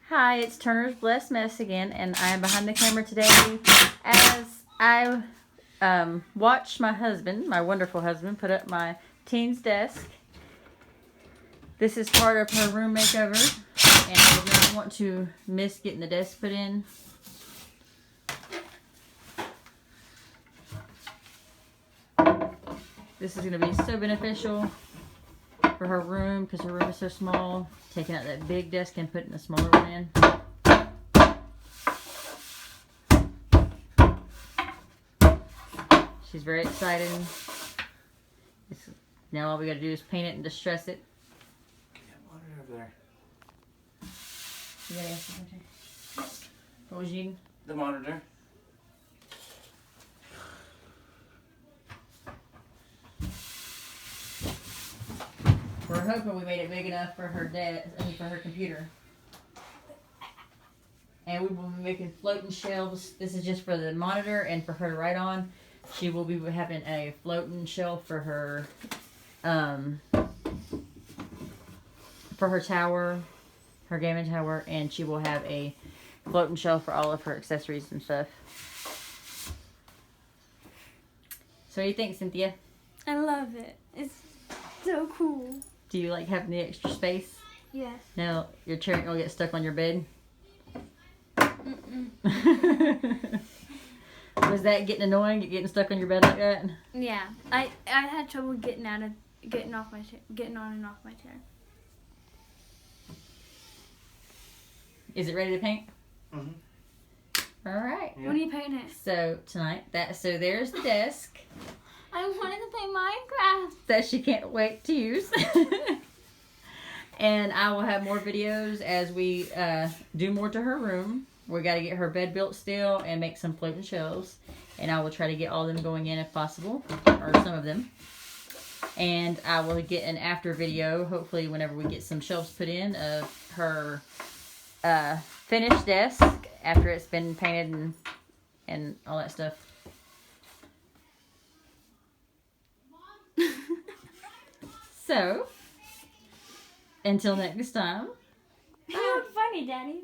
Hi, it's Turner's Blessed Mess again, and I am behind the camera today as I watched my husband, my wonderful husband, put up my teen's desk. This is part of her room makeover, and I did not want to miss getting the desk put in. This is going to be so beneficial for her room because her room is so small. Taking out that big desk and putting a smaller one in. She's very excited. Now all we got to do is paint it and distress it. Get that monitor over there. You gotta ask something. What was you needing? The monitor. We're hoping we made it big enough for her for her computer. And we will be making floating shelves. This is just for the monitor and for her to write on. She will be having a floating shelf for her tower, her gaming tower, and she will have a floating shelf for all of her accessories and stuff. So what do you think, Cynthia? I love it. It's so cool. Do you like having the extra space? Yes. Now your chair ain't gonna get stuck on your bed? Was that getting annoying, getting stuck on your bed like that? Yeah. I had trouble getting on and off my chair. Is it ready to paint? Mm-hmm. All right. Yeah. When are you painting it? So tonight, so there's the desk I wanted to play Minecraft. that she can't wait to use. And I will have more videos as we do more to her room. We got to get her bed built still and make some floating shelves. And I will try to get all of them going in if possible, or some of them. And I will get an after video, hopefully whenever we get some shelves put in, of her finished desk after it's been painted and all that stuff. So, until next time. You're funny, Daddy.